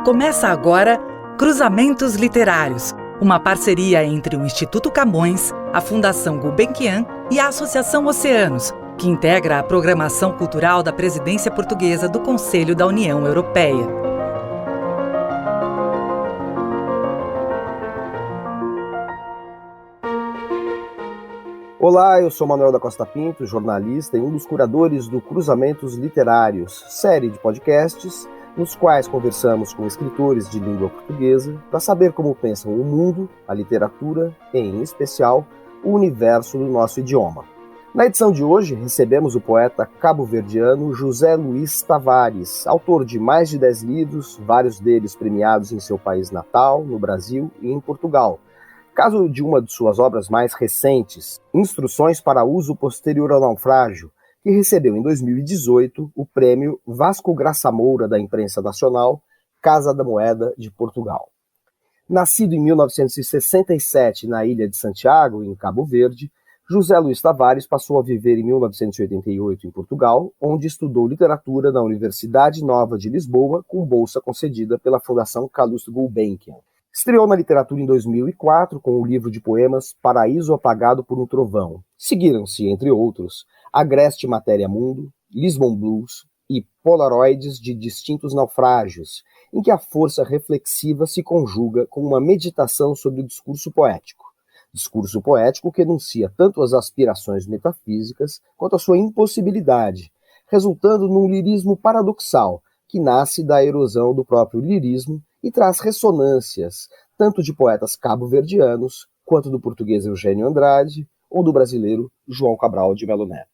Começa agora Cruzamentos Literários, uma parceria entre o Instituto Camões, a Fundação Gulbenkian e a Associação Oceanos, que integra a programação cultural da Presidência Portuguesa do Conselho da União Europeia. Olá, eu sou Manuel da Costa Pinto, jornalista e um dos curadores do Cruzamentos Literários, série de podcasts nos quais conversamos com escritores de língua portuguesa para saber como pensam o mundo, a literatura e, em especial, o universo do nosso idioma. Na edição de hoje, recebemos o poeta cabo-verdiano José Luís Tavares, autor de mais de 10 livros, vários deles premiados em seu país natal, no Brasil e em Portugal. Caso de uma de suas obras mais recentes, Instruções para Uso Posterior ao Naufrágio, que recebeu em 2018 o prêmio Vasco Graça Moura da Imprensa Nacional, Casa da Moeda de Portugal. Nascido em 1967 na ilha de Santiago, em Cabo Verde, José Luís Tavares passou a viver em 1988 em Portugal, onde estudou literatura na Universidade Nova de Lisboa, com bolsa concedida pela Fundação Calouste Gulbenkian. Estreou na literatura em 2004 com o livro de poemas Paraíso Apagado por um Trovão. Seguiram-se, entre outros, Agreste Matéria Mundo, Lisbon Blues e Polaroides de Distintos Naufrágios, em que a força reflexiva se conjuga com uma meditação sobre o discurso poético. Discurso poético que enuncia tanto as aspirações metafísicas quanto a sua impossibilidade, resultando num lirismo paradoxal que nasce da erosão do próprio lirismo e traz ressonâncias tanto de poetas cabo-verdianos quanto do português Eugênio Andrade ou do brasileiro João Cabral de Melo Neto.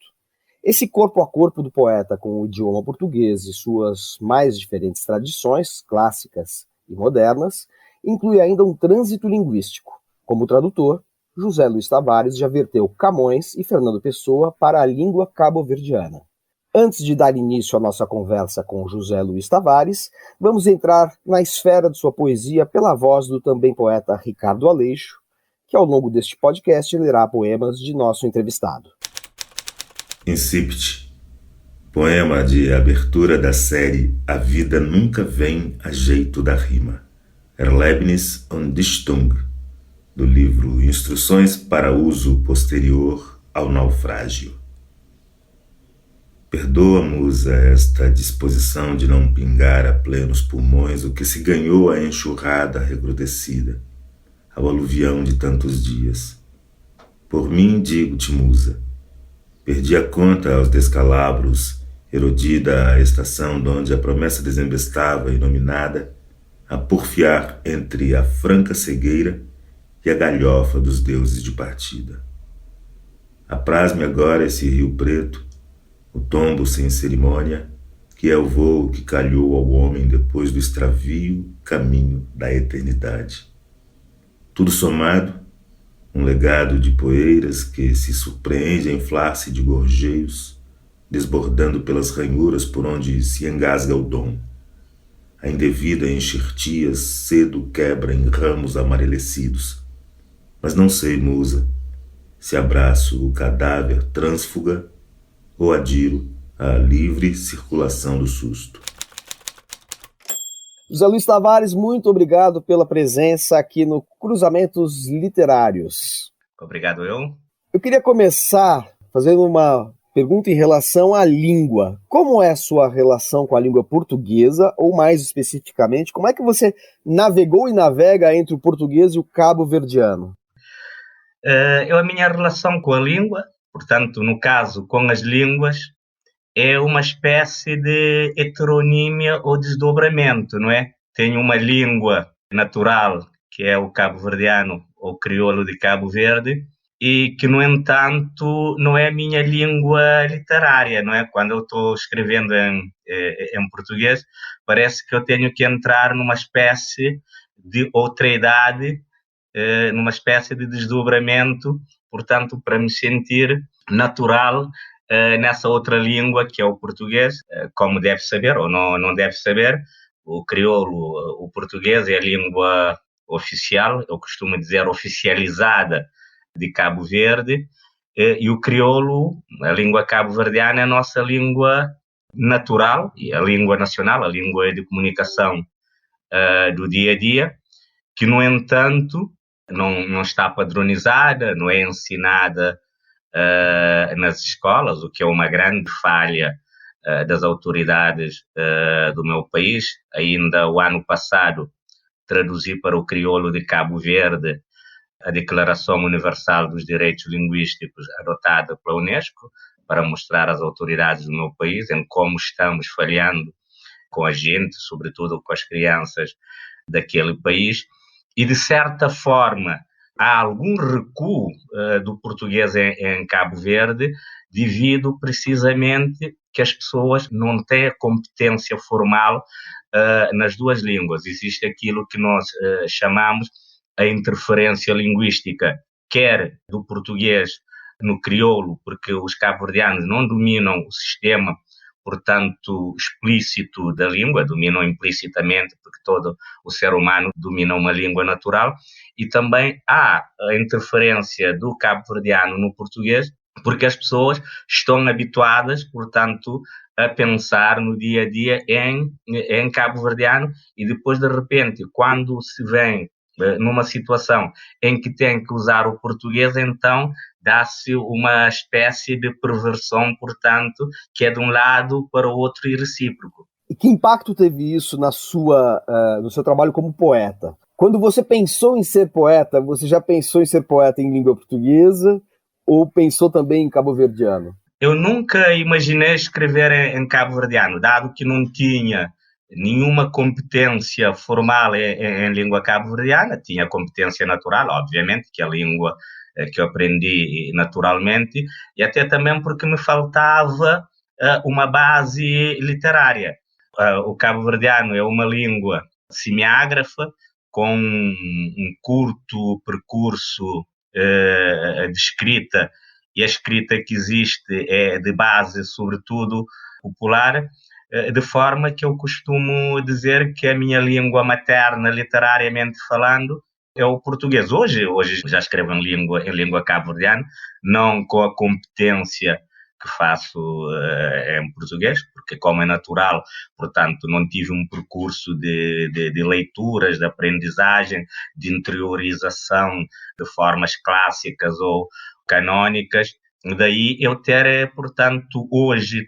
Esse corpo a corpo do poeta com o idioma português e suas mais diferentes tradições, clássicas e modernas, inclui ainda um trânsito linguístico. Como tradutor, José Luís Tavares já verteu Camões e Fernando Pessoa para a língua cabo-verdiana. Antes de dar início à nossa conversa com José Luís Tavares, vamos entrar na esfera de sua poesia pela voz do também poeta Ricardo Aleixo, que ao longo deste podcast lerá poemas de nosso entrevistado. Incipit, poema de abertura da série A Vida Nunca Vem a Jeito da Rima, Erlebnis und Dichtung, do livro Instruções para Uso Posterior ao Naufrágio. Perdoa, musa, esta disposição de não pingar a plenos pulmões o que se ganhou a enxurrada recrudescida, ao aluvião de tantos dias. Por mim, digo-te, musa, perdi a conta aos descalabros, erodida a estação donde a promessa desembestava, inominada, a porfiar entre a franca cegueira e a galhofa dos deuses de partida. Apraz-me agora esse rio preto, o tombo sem cerimônia, que é o voo que calhou ao homem depois do extravio caminho da eternidade. Tudo somado, um legado de poeiras que se surpreende a inflar-se de gorjeios, desbordando pelas ranhuras por onde se engasga o dom. A indevida enxertia cedo quebra em ramos amarelecidos. Mas não sei, musa, se abraço o cadáver trânsfuga ou adiro à livre circulação do susto. José Luís Tavares, muito obrigado pela presença aqui no Cruzamentos Literários. Obrigado, eu. Eu queria começar fazendo uma pergunta em relação à língua. Como é a sua relação com a língua portuguesa, ou mais especificamente, como é que você navegou e navega entre o português e o cabo-verdiano? A minha relação com a língua, portanto, no caso, com as línguas, é uma espécie de heteronímia ou desdobramento, não é? Tenho uma língua natural, que é o cabo-verdiano ou crioulo de Cabo Verde, e que, no entanto, não é a minha língua literária, não é? Quando eu estou escrevendo em português, parece que eu tenho que entrar numa espécie de outra-idade, numa espécie de desdobramento, portanto, para me sentir natural nessa outra língua que é o português, como deve saber ou não deve saber, o crioulo, o português é a língua oficial, eu costumo dizer oficializada de Cabo Verde, e o crioulo, a língua cabo-verdiana, é a nossa língua natural, e a língua nacional, a língua de comunicação do dia a dia, que, no entanto, não está padronizada, não é ensinada nas escolas, o que é uma grande falha das autoridades do meu país. Ainda o ano passado, traduzi para o crioulo de Cabo Verde a Declaração Universal dos Direitos Linguísticos adotada pela Unesco, para mostrar às autoridades do meu país em como estamos falhando com a gente, sobretudo com as crianças daquele país. E, de certa forma, há algum recuo do português em Cabo Verde, devido precisamente que as pessoas não têm a competência formal nas duas línguas. Existe aquilo que nós chamamos a interferência linguística, quer do português no crioulo, porque os cabo-verdianos não dominam o sistema, portanto, explícito da língua, dominam implicitamente, porque todo o ser humano domina uma língua natural, e também há a interferência do cabo-verdiano no português, porque as pessoas estão habituadas, portanto, a pensar no dia a dia em cabo-verdiano, e depois, de repente, quando se vem numa situação em que tem que usar o português, então dá-se uma espécie de perversão, portanto, que é de um lado para o outro e recíproco. E que impacto teve isso no seu trabalho como poeta? Quando você pensou em ser poeta, você já pensou em ser poeta em língua portuguesa ou pensou também em cabo-verdiano? Eu nunca imaginei escrever em cabo-verdiano, dado que não tinha nenhuma competência formal em língua cabo-verdiana. Tinha competência natural, obviamente, que é a língua que eu aprendi naturalmente, e até também porque me faltava uma base literária. O cabo-verdiano é uma língua semiágrafa, com um curto percurso de escrita, e a escrita que existe é de base, sobretudo, popular, de forma que eu costumo dizer que a minha língua materna, literariamente falando, é o português. Hoje já escrevo em língua cabo-verdiana, não com a competência que faço em português, porque, como é natural, portanto, não tive um percurso de leituras, de aprendizagem, de interiorização de formas clássicas ou canónicas. Daí eu ter, portanto, hoje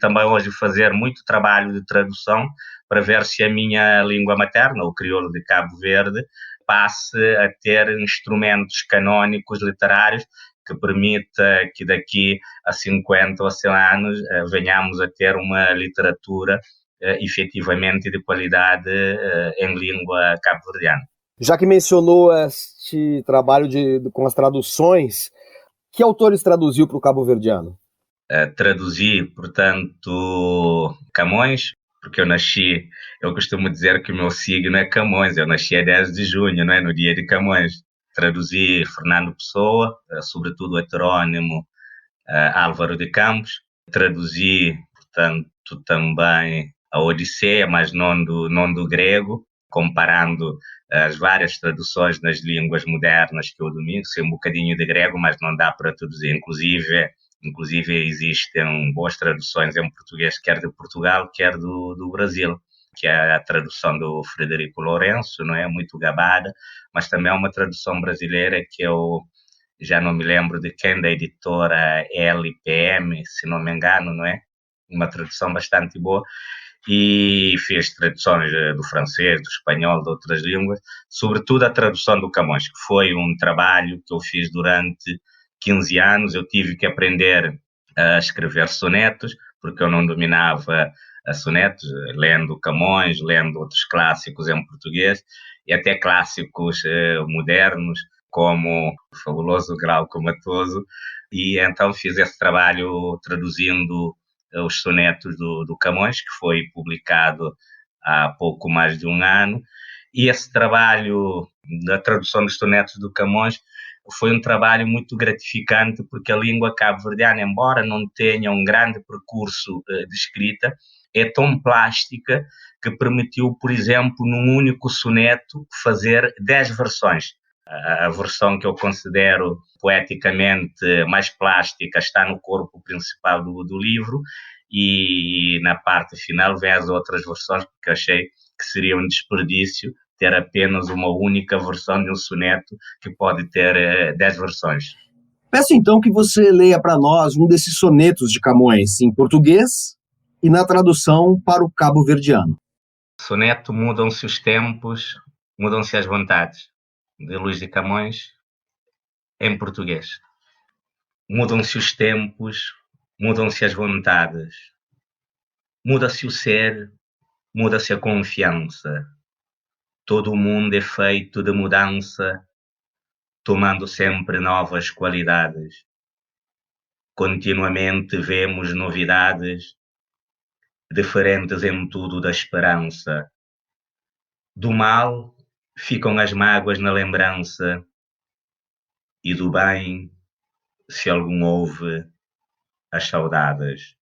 fazer muito trabalho de tradução para ver se a minha língua materna, o crioulo de Cabo Verde, passe a ter instrumentos canónicos literários que permita que daqui a 50 ou 100 anos venhamos a ter uma literatura efetivamente de qualidade em língua cabo-verdiana. Já que mencionou este trabalho com as traduções, que autores traduziu para o cabo-verdiano? Traduzi, portanto, Camões, porque eu costumo dizer que o meu signo é Camões, eu nasci a 10 de junho, não é? No dia de Camões. Traduzi Fernando Pessoa, sobretudo o heterónimo Álvaro de Campos. Traduzi, portanto, também a Odisseia, mas não do grego, comparando as várias traduções nas línguas modernas que eu domino. Sei um bocadinho de grego, mas não dá para traduzir. Inclusive existem boas traduções em português, quer de Portugal, quer do Brasil, que é a tradução do Frederico Lourenço, não é? Muito gabada, mas também é uma tradução brasileira que eu já não me lembro de quem, da editora LPM, se não me engano, não é? Uma tradução bastante boa. E fiz traduções do francês, do espanhol, de outras línguas, sobretudo a tradução do Camões, que foi um trabalho que eu fiz durante 15 anos. Eu tive que aprender a escrever sonetos, porque eu não dominava sonetos, lendo Camões, lendo outros clássicos em português, e até clássicos modernos, como o fabuloso Glauco Matoso, e então fiz esse trabalho traduzindo os sonetos do Camões, que foi publicado há pouco mais de um ano, e esse trabalho da tradução dos sonetos do Camões foi um trabalho muito gratificante, porque a língua cabo-verdiana, embora não tenha um grande percurso de escrita, é tão plástica que permitiu, por exemplo, num único soneto, fazer 10 versões. A versão que eu considero poeticamente mais plástica está no corpo principal do livro, e na parte final vem as outras versões, porque achei que seria um desperdício ter apenas uma única versão de um soneto que pode ter 10 versões. Peço então que você leia para nós um desses sonetos de Camões em português e na tradução para o cabo-verdiano. Soneto Mudam-se os tempos, mudam-se as vontades, de Luís de Camões, em português. Mudam-se os tempos, mudam-se as vontades, muda-se o ser, muda-se a confiança. Todo o mundo é feito de mudança, tomando sempre novas qualidades. Continuamente vemos novidades, diferentes em tudo da esperança. Do mal ficam as mágoas na lembrança, e do bem, se algum houve, as saudades.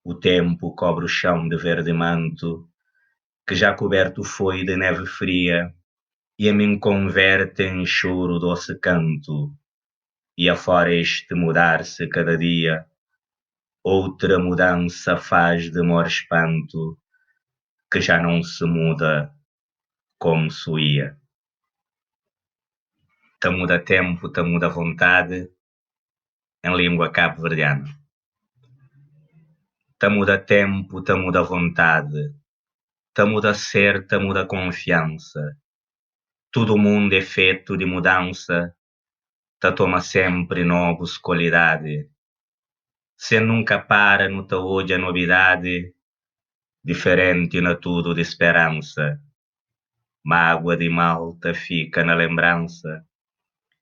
O tempo cobre o chão de verde manto, que já coberto foi de neve fria, e a mim converte em choro doce canto, e afora este mudar-se cada dia, outra mudança faz de mor espanto, que já não se muda como se ia. Te muda tempo, te muda vontade, em língua cabo-verdiana. Te muda tempo, te muda vontade, te muda ser, te muda confiança. Todo o mundo é feito de mudança, te toma sempre novos qualidade. Se nunca para no teu olho a novidade, diferente na tudo de esperança. Mágoa de mal te fica na lembrança,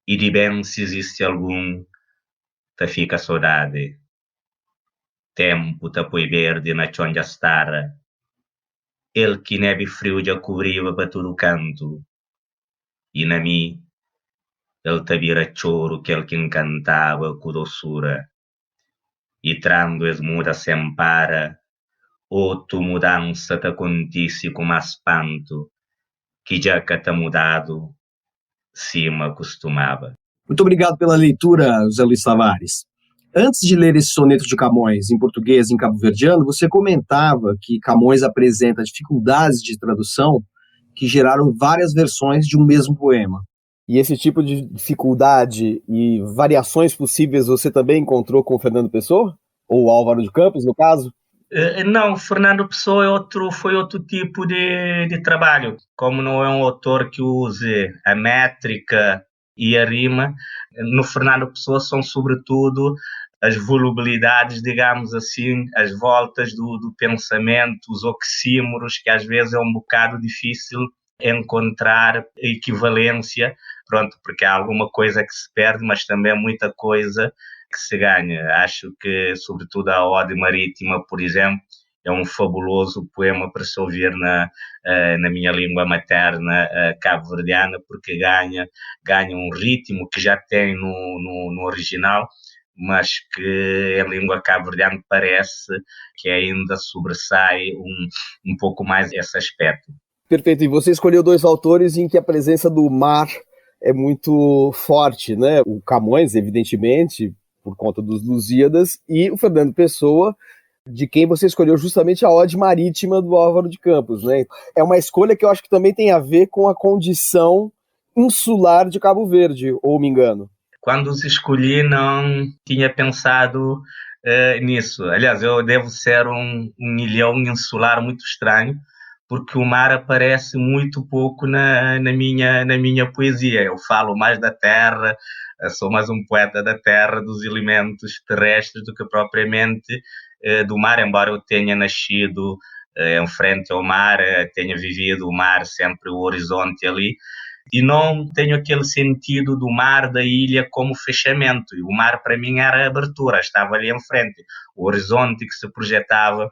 e de bem se existe algum, te fica saudade. Tempo te põe verde na chonja stara, ele que neve frio já cobriva para todo canto, e na mim, ele te vira choro que ele que encantava com doçura, e trando es muda sem para, outro mudança te acontece com mais espanto, que já que te mudado, se me acostumava. Muito obrigado pela leitura, José Luís Tavares. Antes de ler esse soneto de Camões em português e em cabo-verdiano, você comentava que Camões apresenta dificuldades de tradução que geraram várias versões de um mesmo poema. E esse tipo de dificuldade e variações possíveis você também encontrou com o Fernando Pessoa? Ou Álvaro de Campos, no caso? Não, Fernando Pessoa foi outro tipo de trabalho. Como não é um autor que use a métrica e a rima, no Fernando Pessoa são sobretudo as volubilidades, digamos assim, as voltas do pensamento, os oxímoros, que às vezes é um bocado difícil encontrar equivalência, pronto, porque há alguma coisa que se perde, mas também muita coisa que se ganha. Acho que, sobretudo, a Ode Marítima, por exemplo, é um fabuloso poema para se ouvir na minha língua materna cabo-verdiana, porque ganha um ritmo que já tem no original, mas que em língua cabo-verdiana parece que ainda sobressai um pouco mais esse aspecto. Perfeito, e você escolheu dois autores em que a presença do mar é muito forte, né? O Camões, evidentemente, por conta dos Lusíadas, e o Fernando Pessoa, de quem você escolheu justamente a Ode Marítima do Álvaro de Campos, né? É uma escolha que eu acho que também tem a ver com a condição insular de Cabo Verde, ou me engano? Quando os escolhi, não tinha pensado nisso. Aliás, eu devo ser um ilhão insular muito estranho, porque o mar aparece muito pouco na minha poesia. Eu falo mais da terra, sou mais um poeta da terra, dos elementos terrestres, do que propriamente do mar, embora eu tenha nascido em frente ao mar, tenha vivido o mar, sempre o horizonte ali, e não tenho aquele sentido do mar, da ilha, como fechamento. E o mar para mim era abertura, estava ali em frente, o horizonte que se projetava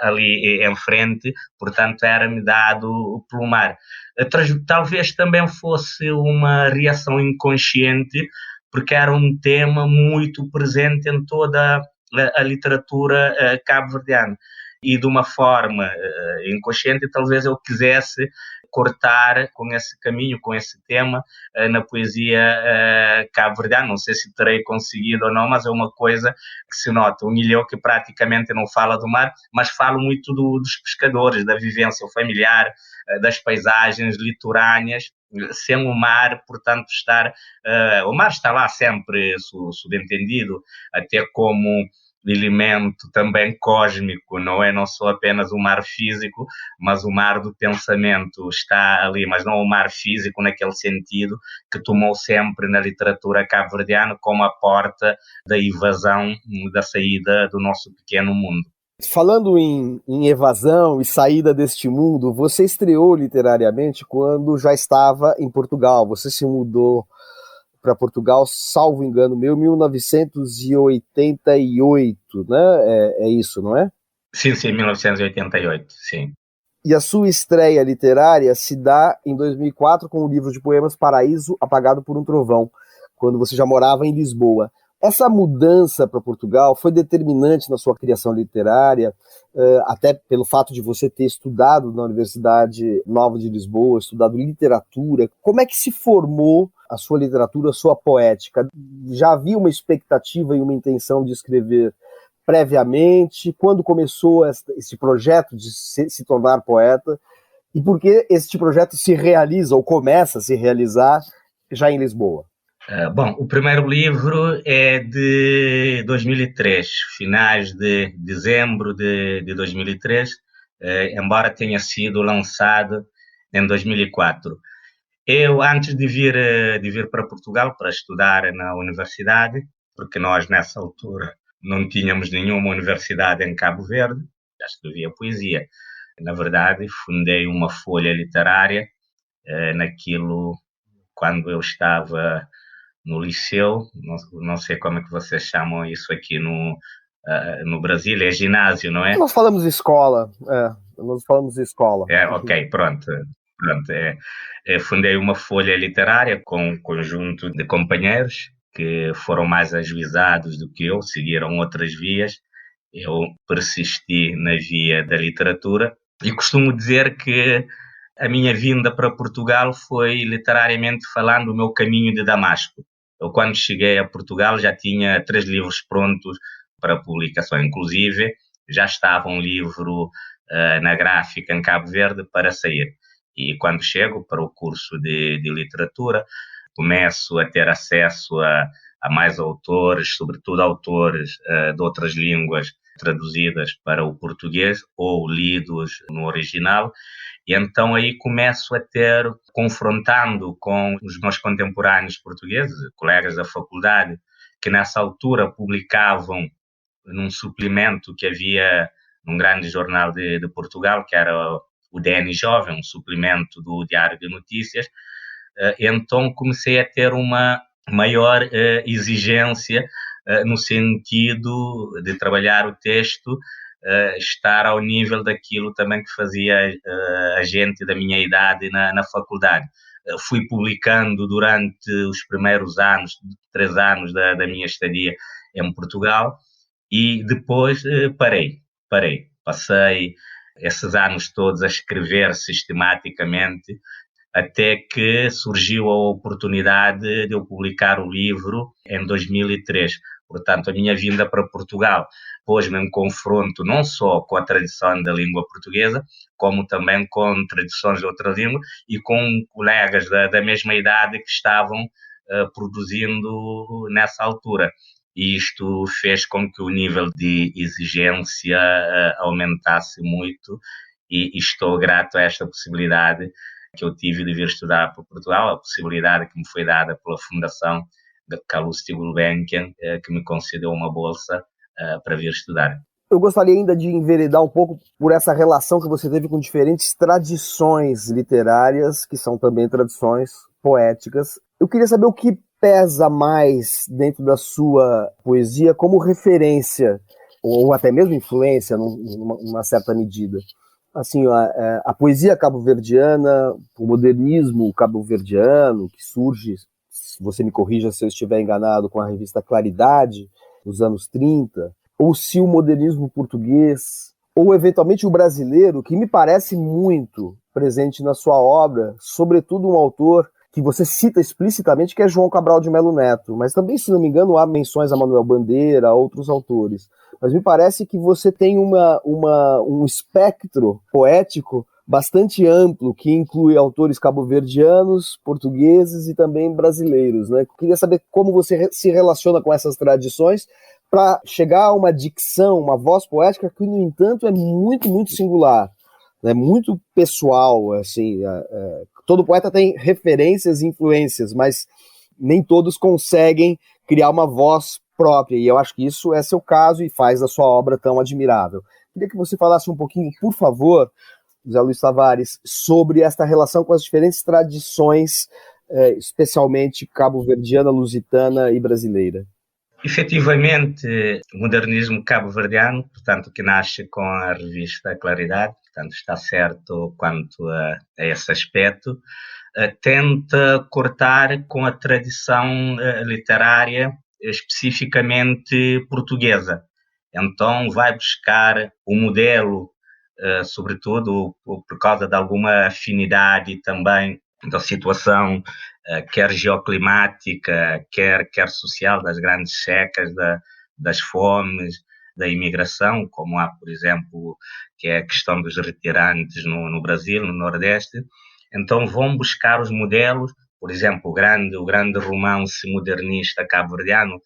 ali em frente, portanto era-me dado pelo mar. Talvez também fosse uma reação inconsciente, porque era um tema muito presente em toda a literatura cabo-verdiana, e de uma forma inconsciente talvez eu quisesse cortar com esse caminho, com esse tema, na poesia cabo-verdiana. Não sei se terei conseguido ou não, mas é uma coisa que se nota. Um ilhéu que praticamente não fala do mar, mas fala muito dos pescadores, da vivência familiar, das paisagens litorâneas, sem o mar, portanto, o mar está lá sempre subentendido, até como elemento também cósmico, não é? Não só apenas o mar físico, mas o mar do pensamento está ali, mas não o mar físico naquele sentido que tomou sempre na literatura cabo-verdiana como a porta da evasão, da saída do nosso pequeno mundo. Falando em evasão e saída deste mundo, você estreou literariamente quando já estava em Portugal. Você se mudou para Portugal, salvo engano meu, 1988, né? É isso, não é? Sim, 1988, sim. E a sua estreia literária se dá em 2004 com o livro de poemas Paraíso Apagado por um Trovão, quando você já morava em Lisboa. Essa mudança para Portugal foi determinante na sua criação literária, até pelo fato de você ter estudado na Universidade Nova de Lisboa, estudado literatura. Como é que se formou a sua literatura, a sua poética? Já havia uma expectativa e uma intenção de escrever previamente? Quando começou esse projeto de se tornar poeta? E por que este projeto se realiza ou começa a se realizar já em Lisboa? Bom, o primeiro livro é de 2003, finais de dezembro de 2003, embora tenha sido lançado em 2004. Eu, antes de vir para Portugal para estudar na universidade, porque nós, nessa altura, não tínhamos nenhuma universidade em Cabo Verde, já escrevia poesia. Na verdade, fundei uma folha literária quando eu estava no liceu, não sei como é que vocês chamam isso aqui no Brasil, é ginásio, não é? Nós falamos escola, Ok, pronto. Fundei uma folha literária com um conjunto de companheiros que foram mais ajuizados do que eu, seguiram outras vias. Eu persisti na via da literatura e costumo dizer que a minha vinda para Portugal foi, literariamente falando, o meu caminho de Damasco. Eu, quando cheguei a Portugal, já tinha 3 livros prontos para publicação. Inclusive, já estava um livro na gráfica em Cabo Verde para sair. E quando chego para o curso de literatura, começo a ter acesso a mais autores, sobretudo autores de outras línguas traduzidas para o português ou lidos no original. E então aí começo a ter, confrontando com os meus contemporâneos portugueses, colegas da faculdade, que nessa altura publicavam num suplemento que havia num grande jornal de Portugal, que era o DN Jovem, um suplemento do Diário de Notícias. Então comecei a ter uma maior exigência no sentido de trabalhar o texto, estar ao nível daquilo também que fazia a gente da minha idade na faculdade. Fui publicando durante os primeiros 3 anos da minha estadia em Portugal e depois parei. Passei esses anos todos a escrever sistematicamente até que surgiu a oportunidade de eu publicar o livro em 2003. Portanto, a minha vinda para Portugal pôs-me em confronto não só com a tradição da língua portuguesa, como também com tradições de outra língua e com colegas da mesma idade que estavam produzindo nessa altura. E isto fez com que o nível de exigência aumentasse muito e estou grato a esta possibilidade que eu tive de vir estudar para Portugal, a possibilidade que me foi dada pela Fundação de Calouste Gulbenkian, que me concedeu uma bolsa para vir estudar. Eu gostaria ainda de enveredar um pouco por essa relação que você teve com diferentes tradições literárias, que são também tradições poéticas. Eu queria saber o que pesa mais dentro da sua poesia como referência, ou até mesmo influência, numa certa medida. Assim, a poesia cabo-verdiana, o modernismo cabo-verdiano, que surge, se você me corrija se eu estiver enganado, com a revista Claridade, nos anos 30, ou se o modernismo português, ou eventualmente o brasileiro, que me parece muito presente na sua obra, sobretudo um autor que você cita explicitamente, que é João Cabral de Melo Neto, mas também, se não me engano, há menções a Manuel Bandeira, a outros autores. Mas me parece que você tem um espectro poético bastante amplo, que inclui autores cabo-verdianos, portugueses e também brasileiros, né? Queria saber como você se relaciona com essas tradições para chegar a uma dicção, uma voz poética que, no entanto, é muito, muito singular, né? Muito pessoal, assim. Todo poeta tem referências e influências, mas nem todos conseguem criar uma voz própria, e eu acho que isso é seu caso e faz a sua obra tão admirável. Queria que você falasse um pouquinho, por favor, José Luiz Tavares, sobre esta relação com as diferentes tradições, especialmente cabo-verdiana, lusitana e brasileira. Efetivamente, o modernismo cabo-verdiano, portanto, que nasce com a revista Claridade, portanto, está certo quanto a esse aspecto, tenta cortar com a tradição literária especificamente portuguesa. Então, vai buscar o modelo, sobretudo por causa de alguma afinidade também da situação, quer geoclimática, quer social, das grandes secas, das fomes, da imigração, como há, por exemplo, que é a questão dos retirantes no Brasil, no Nordeste. Então vão buscar os modelos, por exemplo, o grande romance modernista cabo-verdiano,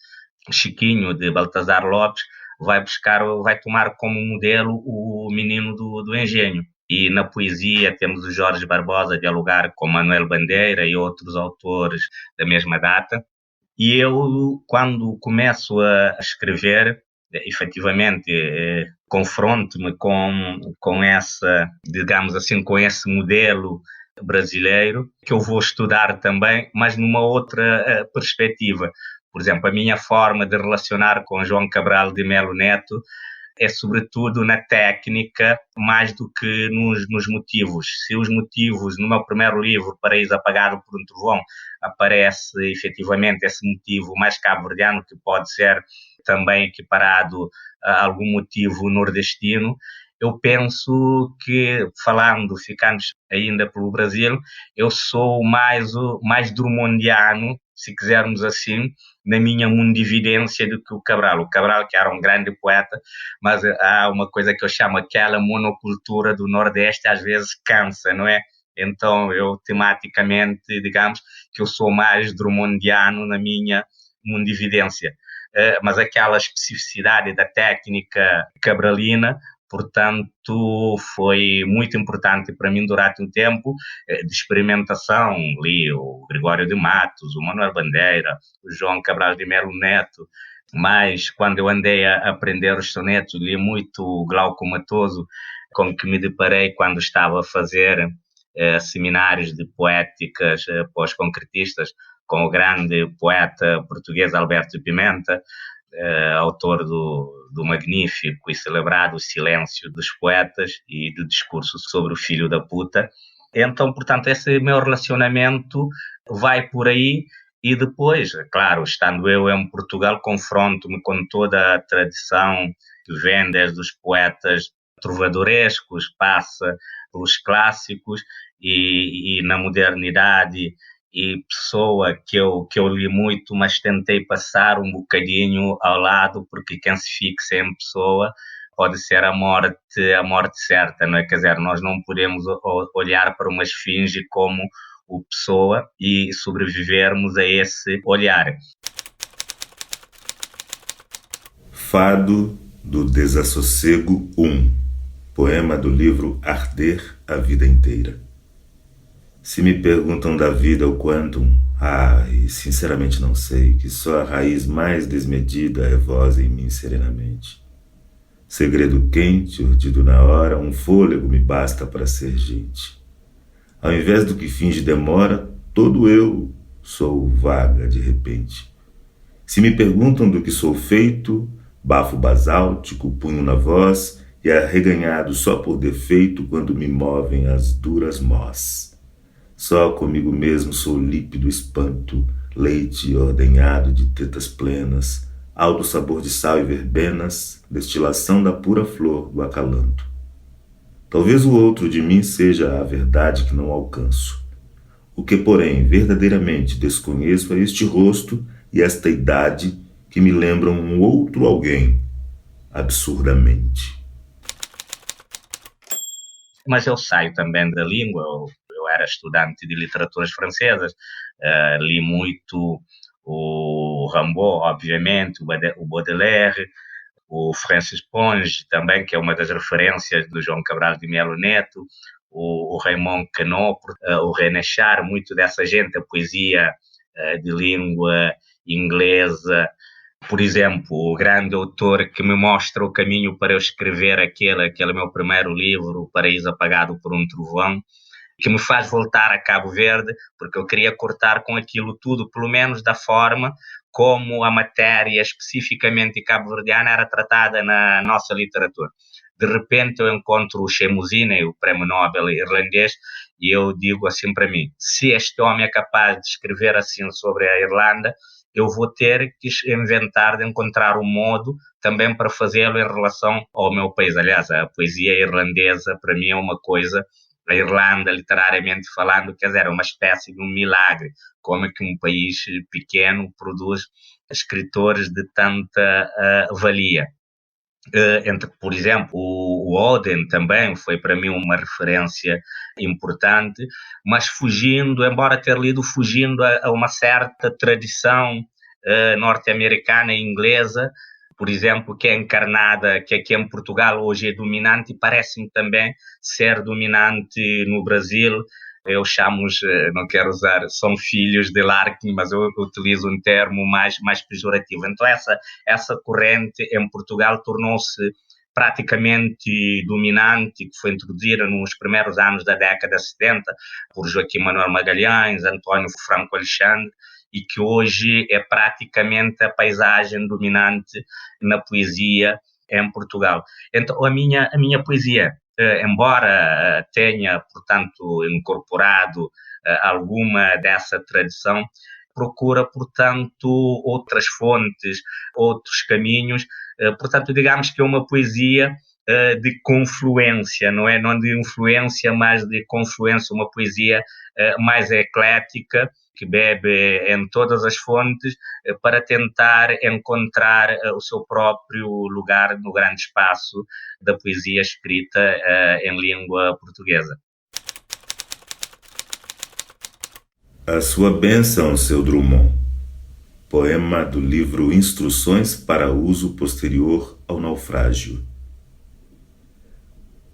Chiquinho, de Baltazar Lopes, vai tomar como modelo o Menino do Engenho. E na poesia temos o Jorge Barbosa dialogar com Manuel Bandeira e outros autores da mesma data. E eu, quando começo a escrever, efetivamente, confronto-me com essa, digamos assim, com esse modelo brasileiro, que eu vou estudar também, mas numa outra perspectiva. Por exemplo, a minha forma de relacionar com João Cabral de Melo Neto é sobretudo na técnica, mais do que nos motivos. Se os motivos, no meu primeiro livro, Paraíso Apagado por um Trovão, aparece efetivamente esse motivo mais cabo-verdiano, que pode ser também equiparado a algum motivo nordestino, eu penso que, ficando ainda pelo Brasil, eu sou mais drummondiano, se quisermos assim, na minha mundividência do que o Cabral. O Cabral, que era um grande poeta, mas há uma coisa que eu chamo aquela monocultura do Nordeste, às vezes cansa, não é? Então, eu tematicamente, digamos, que eu sou mais drummondiano na minha mundividência. Mas aquela especificidade da técnica cabralina, portanto, foi muito importante para mim durante um tempo de experimentação. Li o Gregório de Matos, o Manuel Bandeira, o João Cabral de Melo Neto, mas quando eu andei a aprender os sonetos, li muito o Glauco Matoso, com que me deparei quando estava a fazer seminários de poéticas pós-concretistas com o grande poeta português Alberto Pimenta, autor do magnífico e celebrado Silêncio dos Poetas e do discurso sobre o filho da puta. Então, portanto, esse meu relacionamento vai por aí e depois, claro, estando eu em Portugal, confronto-me com toda a tradição que vem desde os poetas trovadorescos, passa pelos clássicos e na modernidade, e Pessoa, que eu li muito, mas tentei passar um bocadinho ao lado, porque quem se fixa em Pessoa pode ser a morte certa, não é? Quer dizer, nós não podemos olhar para uma esfinge como o Pessoa e sobrevivermos a esse olhar. Fado do Desassossego 1, poema do livro Arder a Vida Inteira. Se me perguntam da vida o quantum, e sinceramente não sei, que só a raiz mais desmedida revosa em mim serenamente. Segredo quente, urdido na hora, um fôlego me basta para ser gente. Ao invés do que finge demora, todo eu sou vaga de repente. Se me perguntam do que sou feito, bafo basáltico, punho na voz e arreganhado só por defeito quando me movem as duras mós. Só comigo mesmo sou lípido espanto, leite ordenhado de tetas plenas, alto sabor de sal e verbenas, destilação da pura flor do acalanto. Talvez o outro de mim seja a verdade que não alcanço. O que, porém, verdadeiramente desconheço é este rosto e esta idade que me lembram um outro alguém, absurdamente. Mas eu saio também da língua. Eu era estudante de literaturas francesas, li muito o Rimbaud, obviamente, o Baudelaire, o Francis Ponge também, que é uma das referências do João Cabral de Melo Neto, o Raymond Queneau, o René Char, muito dessa gente, a poesia de língua inglesa. Por exemplo, o grande autor que me mostra o caminho para eu escrever aquele meu primeiro livro, O Paraíso Apagado por um Trovão, que me faz voltar a Cabo Verde, porque eu queria cortar com aquilo tudo, pelo menos da forma como a matéria especificamente cabo-verdiana era tratada na nossa literatura. De repente eu encontro o Shemusine, o prémio Nobel irlandês, e eu digo assim para mim, se este homem é capaz de escrever assim sobre a Irlanda, eu vou ter que inventar de encontrar um modo também para fazê-lo em relação ao meu país. Aliás, a poesia irlandesa para mim é uma coisa, a Irlanda, literariamente falando, quer dizer, é uma espécie de um milagre. Como é que um país pequeno produz escritores de tanta valia? Por exemplo, o Oden também foi para mim uma referência importante, mas fugindo, embora ter lido fugindo a uma certa tradição norte-americana e inglesa, por exemplo, que é encarnada, que aqui em Portugal hoje é dominante e parece-me também ser dominante no Brasil. Eu chamo-os, não quero usar, são filhos de Larkin, mas eu utilizo um termo mais pejorativo. Então essa corrente em Portugal tornou-se praticamente dominante, que foi introduzida nos primeiros anos da década de 70 por Joaquim Manuel Magalhães, António Franco Alexandre, e que hoje é praticamente a paisagem dominante na poesia em Portugal. Então a minha poesia, embora tenha, portanto, incorporado alguma dessa tradição, procura, portanto, outras fontes, outros caminhos. Portanto, digamos que é uma poesia de confluência, não é? Não de influência, mas de confluência, uma poesia mais eclética, que bebe em todas as fontes para tentar encontrar o seu próprio lugar no grande espaço da poesia escrita em língua portuguesa. A sua bênção, seu Drummond. Poema do livro Instruções para uso posterior ao naufrágio.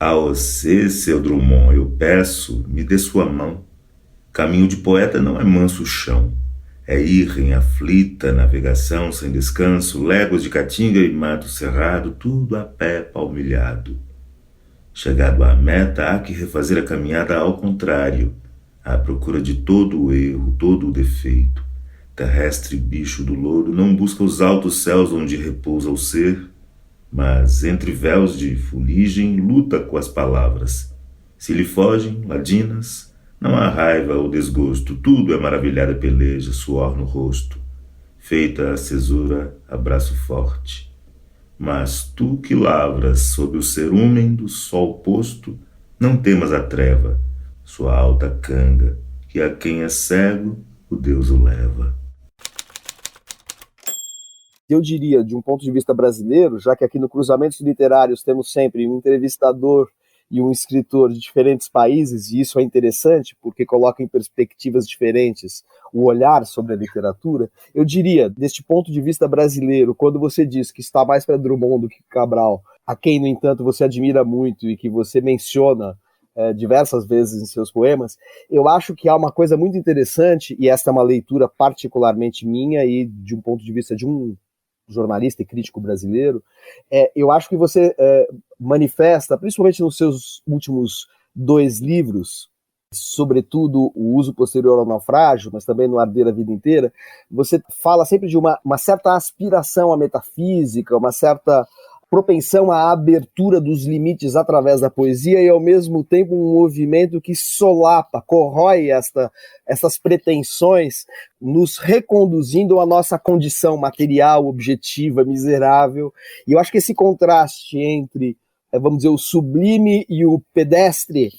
A você, seu Drummond, eu peço, me dê sua mão. Caminho de poeta não é manso chão. É ir em aflita navegação sem descanso, léguas de caatinga e mato cerrado, tudo a pé palmilhado. Chegado à meta, há que refazer a caminhada ao contrário, à procura de todo o erro, todo o defeito. Terrestre bicho do lodo não busca os altos céus onde repousa o ser, mas entre véus de fuligem luta com as palavras. Se lhe fogem, ladinas, não há raiva ou desgosto, tudo é maravilhada peleja, suor no rosto. Feita a cesura, abraço forte. Mas tu que lavras sob o cerúmen do sol posto, não temas a treva, sua alta canga, que a quem é cego, o Deus o leva. Eu diria, de um ponto de vista brasileiro, já que aqui no Cruzamentos Literários temos sempre um entrevistador e um escritor de diferentes países, e isso é interessante porque coloca em perspectivas diferentes o olhar sobre a literatura, eu diria, deste ponto de vista brasileiro, quando você diz que está mais para Drummond do que Cabral, a quem, no entanto, você admira muito e que você menciona diversas vezes em seus poemas, eu acho que há uma coisa muito interessante, e esta é uma leitura particularmente minha e de um ponto de vista de um jornalista e crítico brasileiro, eu acho que você manifesta, principalmente nos seus últimos 2 livros, sobretudo o uso posterior ao naufrágio, mas também no Arder a Vida Inteira, você fala sempre de uma certa aspiração à metafísica, uma certa propensão à abertura dos limites através da poesia e, ao mesmo tempo, um movimento que solapa, corrói essas pretensões, nos reconduzindo à nossa condição material, objetiva, miserável. E eu acho que esse contraste entre vamos dizer, o sublime e o pedestre,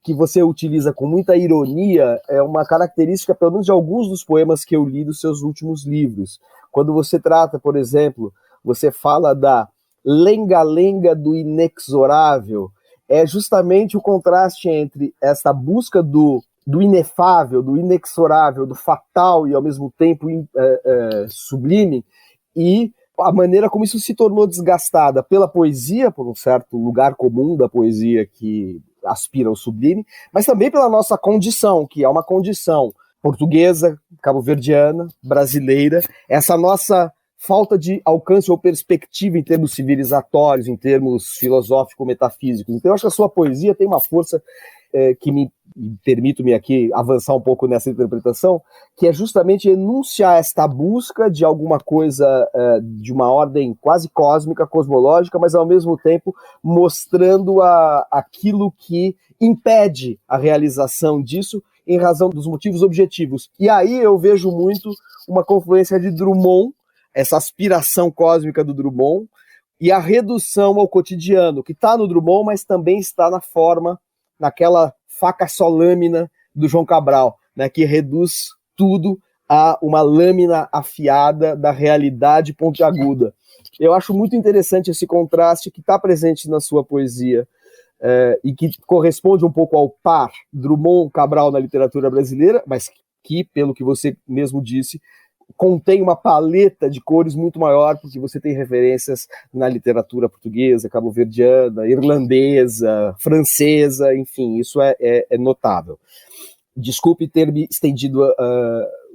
que você utiliza com muita ironia, é uma característica, pelo menos de alguns dos poemas que eu li dos seus últimos livros. Quando você trata, por exemplo, você fala da lenga-lenga do inexorável, é justamente o contraste entre essa busca do inefável, do inexorável, do fatal e ao mesmo tempo sublime, e a maneira como isso se tornou desgastada pela poesia, por um certo lugar comum da poesia que aspira ao sublime, mas também pela nossa condição, que é uma condição portuguesa, cabo-verdiana, brasileira, essa nossa falta de alcance ou perspectiva em termos civilizatórios, em termos filosófico-metafísicos. Então eu acho que a sua poesia tem uma força que permito-me aqui avançar um pouco nessa interpretação, que é justamente enunciar esta busca de alguma coisa de uma ordem quase cósmica, cosmológica, mas ao mesmo tempo mostrando aquilo que impede a realização disso em razão dos motivos objetivos. E aí eu vejo muito uma confluência de Drummond, essa aspiração cósmica do Drummond, e a redução ao cotidiano, que está no Drummond, mas também está na forma, naquela faca só lâmina do João Cabral, né, que reduz tudo a uma lâmina afiada da realidade pontiaguda. Eu acho muito interessante esse contraste que está presente na sua poesia e que corresponde um pouco ao par Drummond-Cabral na literatura brasileira, mas que, pelo que você mesmo disse, contém uma paleta de cores muito maior, porque você tem referências na literatura portuguesa, cabo-verdiana, irlandesa, francesa, enfim, isso é notável. Desculpe ter me estendido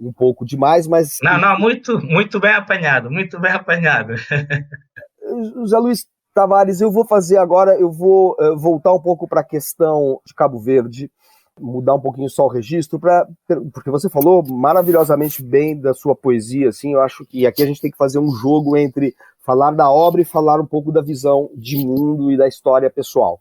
um pouco demais, mas... Não, muito bem apanhado, muito bem apanhado. José Luiz Tavares, eu vou fazer agora, eu vou voltar um pouco para a questão de Cabo Verde, mudar um pouquinho só o registro, porque você falou maravilhosamente bem da sua poesia, assim, eu acho que aqui a gente tem que fazer um jogo entre falar da obra e falar um pouco da visão de mundo e da história pessoal.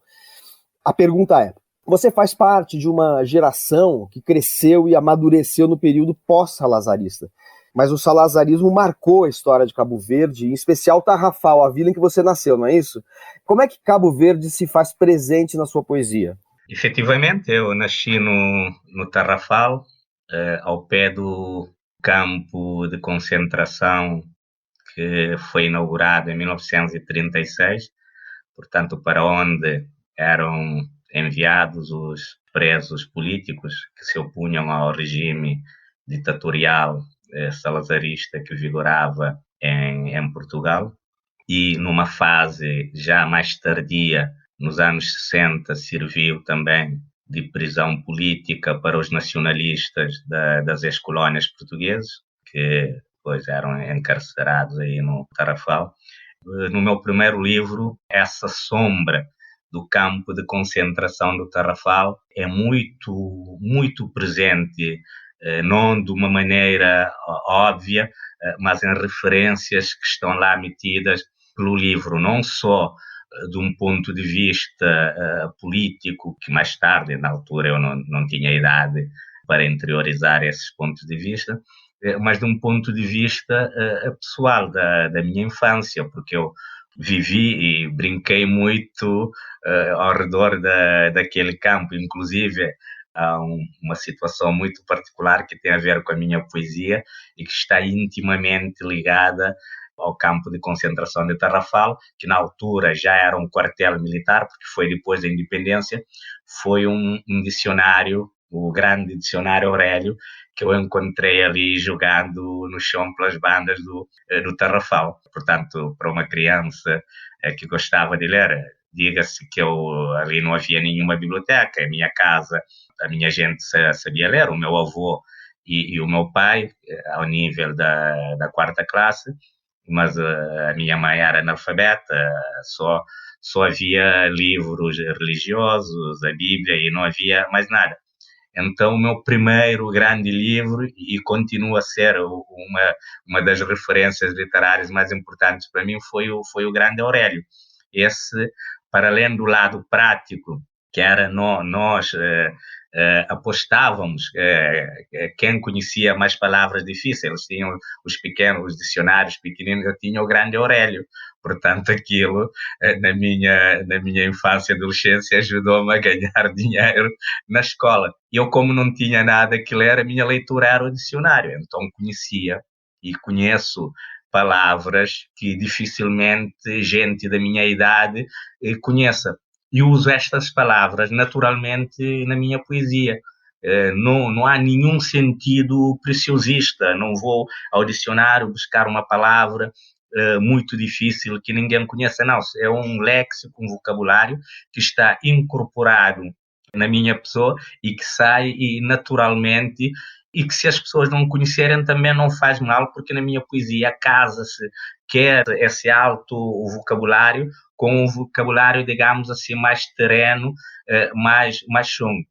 A pergunta é, você faz parte de uma geração que cresceu e amadureceu no período pós-salazarista, mas o salazarismo marcou a história de Cabo Verde, em especial Tarrafal, a vila em que você nasceu, não é isso? Como é que Cabo Verde se faz presente na sua poesia? Efetivamente, eu nasci no Tarrafal, ao pé do campo de concentração que foi inaugurado em 1936, portanto, para onde eram enviados os presos políticos que se opunham ao regime ditatorial salazarista que vigorava em Portugal. E numa fase já mais tardia, nos anos 60, serviu também de prisão política para os nacionalistas das ex-colónias portuguesas, que depois eram encarcerados aí no Tarrafal. No meu primeiro livro, essa sombra do campo de concentração do Tarrafal é muito, muito presente, não de uma maneira óbvia, mas em referências que estão lá metidas pelo livro, não só de um ponto de vista político, que mais tarde, na altura, eu não tinha idade para interiorizar esses pontos de vista, mas de um ponto de vista pessoal da minha infância, porque eu vivi e brinquei muito ao redor daquele campo, inclusive há uma situação muito particular que tem a ver com a minha poesia e que está intimamente ligada ao campo de concentração de Tarrafal, que na altura já era um quartel militar, porque foi depois da independência, foi um dicionário, o grande dicionário Aurélio, que eu encontrei ali jogando no chão pelas bandas do Tarrafal. Portanto, para uma criança que gostava de ler, diga-se que ali não havia nenhuma biblioteca, a minha casa, a minha gente sabia ler, o meu avô e o meu pai, ao nível da quarta classe, mas a minha mãe era analfabeta, só havia livros religiosos, a Bíblia, e não havia mais nada. Então, o meu primeiro grande livro, e continua a ser uma das referências literárias mais importantes para mim, foi o Grande Aurélio. Esse, para além do lado prático que era nós apostávamos quem conhecia mais palavras difíceis. Eles tinham os dicionários pequeninos, eu tinha o grande Aurélio. Portanto, aquilo, na minha infância e adolescência, ajudou-me a ganhar dinheiro na escola. Eu, como não tinha nada que ler, a minha leitura era o dicionário. Então, conhecia e conheço palavras que dificilmente gente da minha idade conheça. E uso estas palavras naturalmente na minha poesia. Não há nenhum sentido preciosista, não vou ao dicionário buscar uma palavra muito difícil que ninguém conheça, não. É um léxico, um vocabulário que está incorporado na minha pessoa e que sai naturalmente, e que se as pessoas não conhecerem também não faz mal, porque na minha poesia casa-se quer esse alto vocabulário com um vocabulário, digamos assim, mais terreno, mais chungo.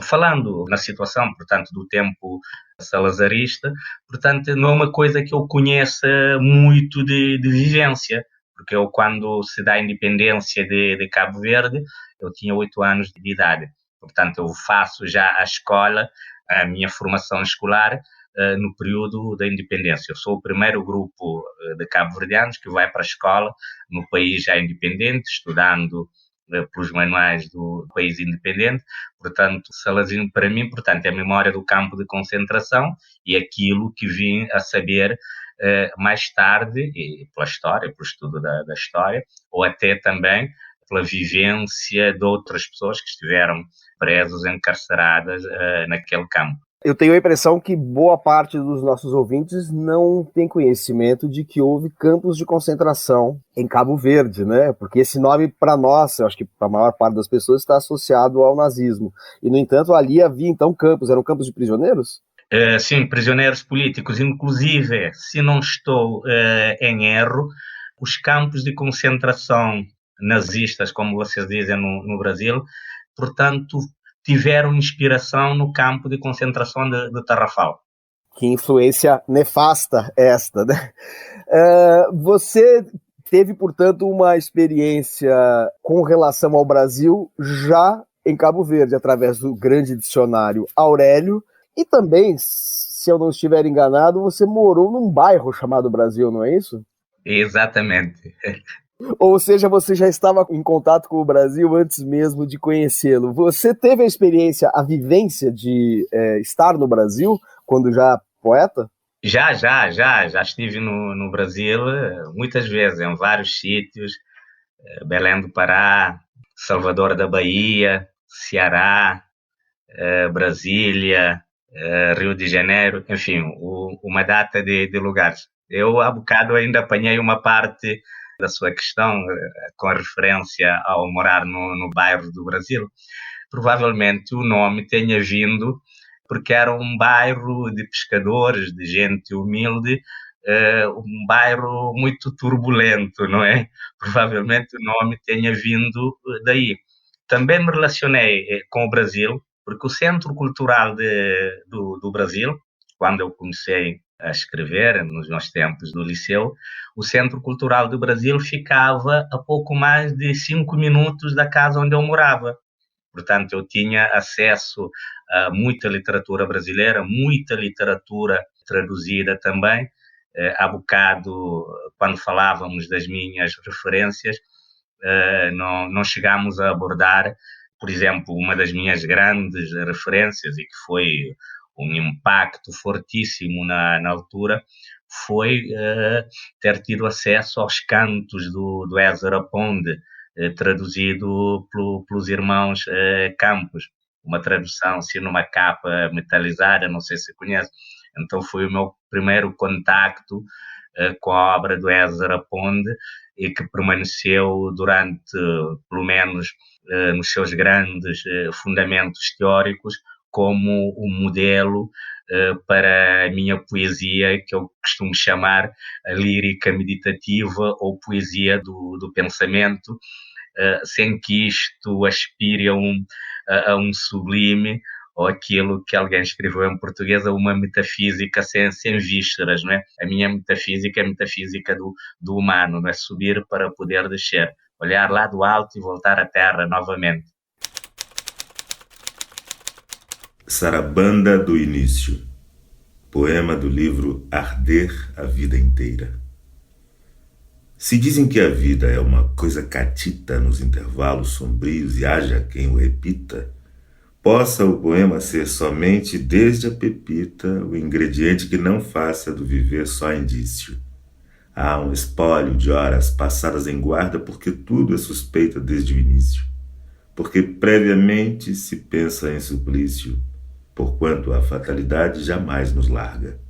Falando na situação, portanto, do tempo salazarista, portanto, não é uma coisa que eu conheça muito de vivência, porque eu, quando se dá a independência de Cabo Verde, eu tinha 8 anos de idade. Portanto, eu faço já a escola, a minha formação escolar, no período da independência. Eu sou o primeiro grupo de cabo-verdianos que vai para a escola no país já independente, estudando pelos manuais do país independente. Portanto, Salazino, para mim, portanto, é a memória do campo de concentração e aquilo que vim a saber mais tarde, e pela história, pelo estudo da história, ou até também pela vivência de outras pessoas que estiveram presas, encarceradas naquele campo. Eu tenho a impressão que boa parte dos nossos ouvintes não tem conhecimento de que houve campos de concentração em Cabo Verde, né? Porque esse nome, para nós, eu acho que para a maior parte das pessoas, está associado ao nazismo. E, no entanto, ali havia, então, campos. Eram campos de prisioneiros? Sim, prisioneiros políticos. Inclusive, se não estou em erro, os campos de concentração nazistas, como vocês dizem no Brasil, portanto, tiveram inspiração no campo de concentração de Tarrafal. Que influência nefasta esta, né? Você teve, portanto, uma experiência com relação ao Brasil já em Cabo Verde, através do grande dicionário Aurélio, e também, se eu não estiver enganado, você morou num bairro chamado Brasil, não é isso? Exatamente. Ou seja, você já estava em contato com o Brasil antes mesmo de conhecê-lo. Você teve a experiência, a vivência de estar no Brasil, quando já poeta? Já estive no Brasil muitas vezes, em vários sítios, Belém do Pará, Salvador da Bahia, Ceará, Brasília, Rio de Janeiro, enfim, uma data de lugares. Eu, há bocado, ainda apanhei uma parte da sua questão com referência ao morar no bairro do Brasil. Provavelmente o nome tenha vindo porque era um bairro de pescadores, de gente humilde, um bairro muito turbulento, não é? Provavelmente o nome tenha vindo daí. Também me relacionei com o Brasil, porque o Centro Cultural do Brasil, quando eu comecei a escrever, nos meus tempos do liceu, o Centro Cultural do Brasil ficava a pouco mais de 5 minutos da casa onde eu morava. Portanto, eu tinha acesso a muita literatura brasileira, muita literatura traduzida também. Há bocado, quando falávamos das minhas referências, não chegámos a abordar, por exemplo, uma das minhas grandes referências e que foi um impacto fortíssimo na altura, foi ter tido acesso aos cantos do Ezra Pound, traduzido pelos irmãos Campos, uma tradução assim numa capa metalizada, não sei se conhece. Então foi o meu primeiro contacto com a obra do Ezra Pound e que permaneceu durante, pelo menos nos seus grandes fundamentos teóricos, como um modelo para a minha poesia, que eu costumo chamar a lírica meditativa ou poesia do pensamento, sem que isto aspire a um sublime ou aquilo que alguém escreveu em português, a uma metafísica sem vísceras, não é? A minha metafísica é a metafísica do humano, não é? Subir para poder descer, olhar lá do alto e voltar à terra novamente. Sarabanda do Início. Poema do livro Arder a Vida Inteira. Se dizem que a vida é uma coisa catita nos intervalos sombrios e haja quem o repita, possa o poema ser somente desde a pepita o ingrediente que não faça do viver só indício. Há um espólio de horas passadas em guarda porque tudo é suspeita desde o início, porque previamente se pensa em suplício, porquanto a fatalidade jamais nos larga.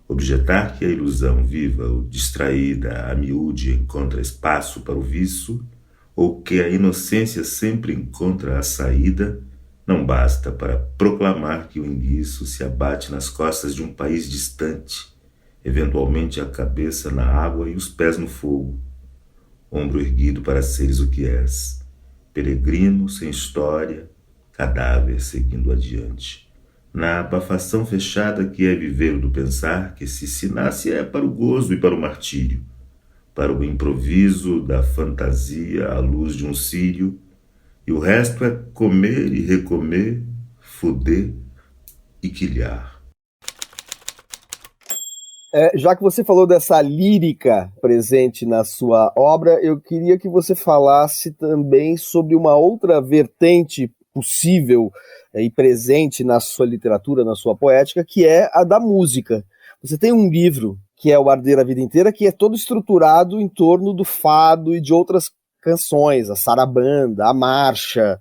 Objetar que a ilusão viva ou distraída a miúde encontra espaço para o vício, ou que a inocência sempre encontra a saída, não basta para proclamar que o enguiço se abate nas costas de um país distante, eventualmente a cabeça na água e os pés no fogo, ombro erguido para seres o que és, peregrino sem história, cadáver seguindo adiante. Na abafação fechada que é viver do pensar, que se nasce é para o gozo e para o martírio, para o improviso da fantasia à luz de um círio, e o resto é comer e recomer, foder e quilhar. Já que você falou dessa lírica presente na sua obra, eu queria que você falasse também sobre uma outra vertente possível e presente na sua literatura, na sua poética, que é a da música. Você tem um livro, que é o Arder a Vida Inteira, que é todo estruturado em torno do fado e de outras canções, a sarabanda, a marcha,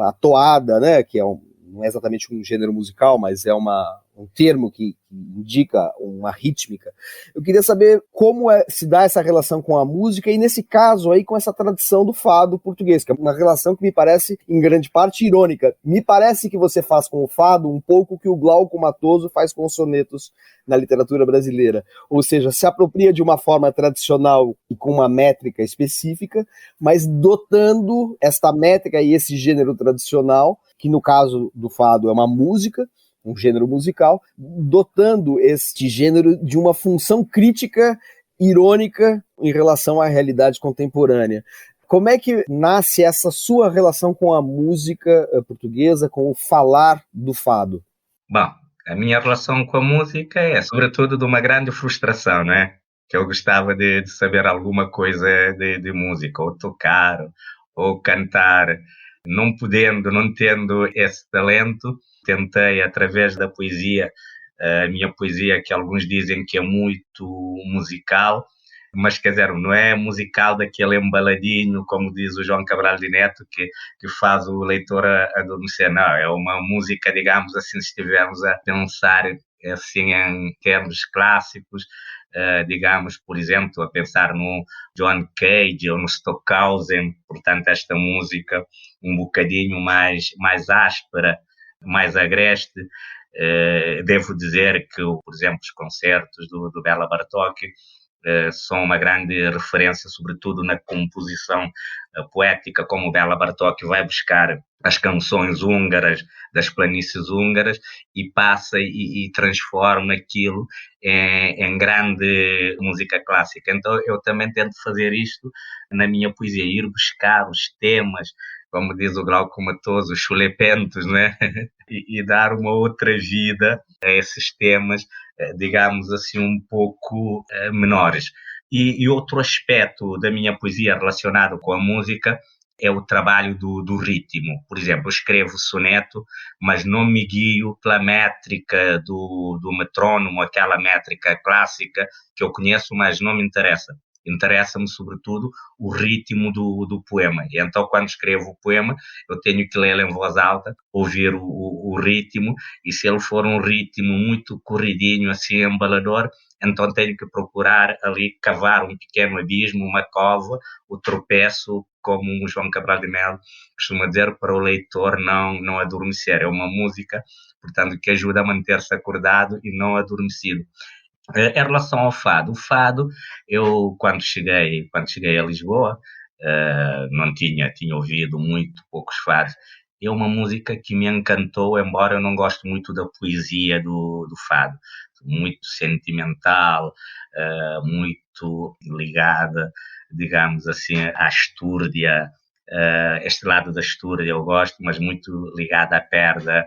a toada, né, que não é exatamente um gênero musical, mas é um termo que indica uma rítmica. Eu queria saber como se dá essa relação com a música e, nesse caso, aí, com essa tradição do fado português, que é uma relação que me parece, em grande parte, irônica. Me parece que você faz com o fado um pouco o que o Glauco Matoso faz com os sonetos na literatura brasileira. Ou seja, se apropria de uma forma tradicional e com uma métrica específica, mas dotando esta métrica e esse gênero tradicional, que no caso do fado é uma música, um gênero musical, dotando este gênero de uma função crítica, irônica, em relação à realidade contemporânea. Como é que nasce essa sua relação com a música portuguesa, com o falar do fado? Bom, a minha relação com a música é sobretudo de uma grande frustração, não é? Que eu gostava de saber alguma coisa de música, ou tocar, ou cantar. Não podendo, não tendo esse talento, tentei, através da poesia, a minha poesia, que alguns dizem que é muito musical, mas, quer dizer, não é musical daquele embaladinho, como diz o João Cabral de Neto, que faz o leitor adormecer. Não, é uma música, digamos assim, se estivermos a pensar assim em termos clássicos, digamos, por exemplo, a pensar no John Cage ou no Stockhausen, portanto, esta música um bocadinho mais áspera, mais agreste. Devo dizer que, por exemplo, os concertos do Béla Bartók são uma grande referência, sobretudo na composição poética, como o Béla Bartók vai buscar as canções húngaras, das planícies húngaras, e passa e transforma aquilo em grande música clássica. Então eu também tento fazer isto na minha poesia, ir buscar os temas, como diz o Glauco Matoso, os chulepentos, né? e dar uma outra vida a esses temas, digamos assim, um pouco menores. E outro aspecto da minha poesia relacionado com a música é o trabalho do ritmo. Por exemplo, eu escrevo soneto, mas não me guio pela métrica do metrónomo, aquela métrica clássica que eu conheço, mas não me interessa. Interessa-me, sobretudo, o ritmo do poema. E então, quando escrevo o poema, eu tenho que lê-lo em voz alta, ouvir o ritmo, e se ele for um ritmo muito corridinho, assim, embalador, então tenho que procurar ali cavar um pequeno abismo, uma cova, o tropeço, como o João Cabral de Melo costuma dizer, para o leitor não adormecer. É uma música, portanto, que ajuda a manter-se acordado e não adormecido. Em relação ao fado, o fado, eu quando cheguei a Lisboa, não tinha ouvido muito poucos fados. É uma música que me encantou, embora eu não goste muito da poesia do fado. Muito sentimental, muito ligada, digamos assim, à estúrdia Este lado da Astúria eu gosto, mas muito ligado à perda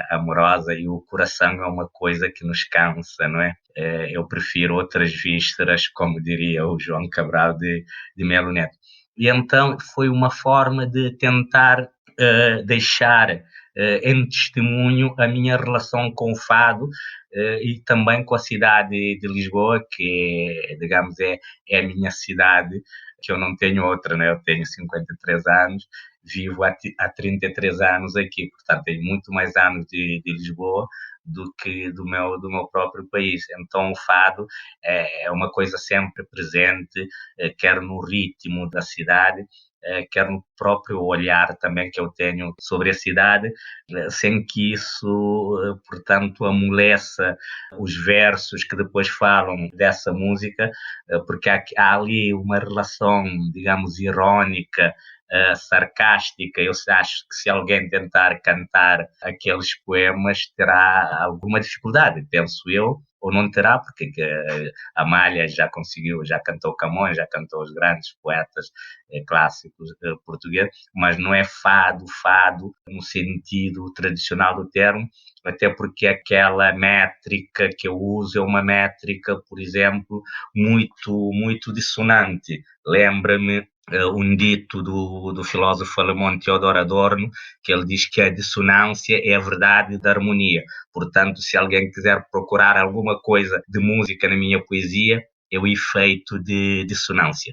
amorosa, e o coração é uma coisa que nos cansa, não é? Eu prefiro outras vísceras, como diria o João Cabral de Melo Neto. E então foi uma forma de tentar deixar em testemunho a minha relação com o fado e também com a cidade de Lisboa, que digamos é a minha cidade, que eu não tenho outra, né? Eu tenho 53 anos, vivo há 33 anos aqui, portanto tenho muito mais anos de Lisboa do que do meu próprio país. Então o fado é uma coisa sempre presente, quer no ritmo da cidade, quer no próprio olhar também que eu tenho sobre a cidade, sem que isso, portanto, amoleça os versos que depois falam dessa música, porque há ali uma relação, digamos, irónica, sarcástica. Eu acho que se alguém tentar cantar aqueles poemas terá alguma dificuldade, penso eu, ou não terá, porque a Amália já conseguiu, já cantou Camões, já cantou os grandes poetas clássicos portugueses, mas não é fado no sentido tradicional do termo, até porque aquela métrica que eu uso é uma métrica, por exemplo, muito dissonante. Lembra-me um dito do filósofo alemão Theodor Adorno, que ele diz que a dissonância é a verdade da harmonia. Portanto, se alguém quiser procurar alguma coisa de música na minha poesia, é o efeito de dissonância.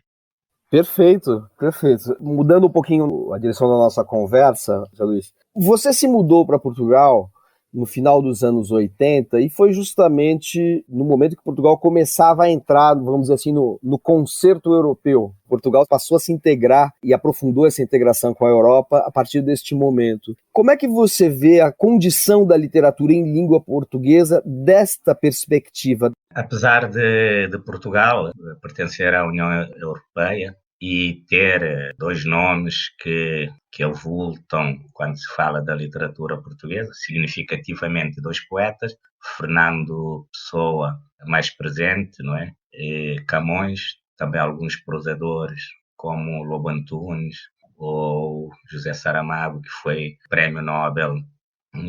Perfeito, perfeito. Mudando um pouquinho a direção da nossa conversa, José Luiz, você se mudou para Portugal no final dos anos 80 e foi justamente no momento que Portugal começava a entrar, vamos dizer assim, no concerto europeu. Portugal passou a se integrar e aprofundou essa integração com a Europa a partir deste momento. Como é que você vê a condição da literatura em língua portuguesa desta perspectiva? Apesar de Portugal pertencer à União Europeia e ter dois nomes que avultam quando se fala da literatura portuguesa, significativamente dois poetas, Fernando Pessoa, mais presente, não é? E Camões, também alguns prosadores, como Lobo Antunes ou José Saramago, que foi Prémio Nobel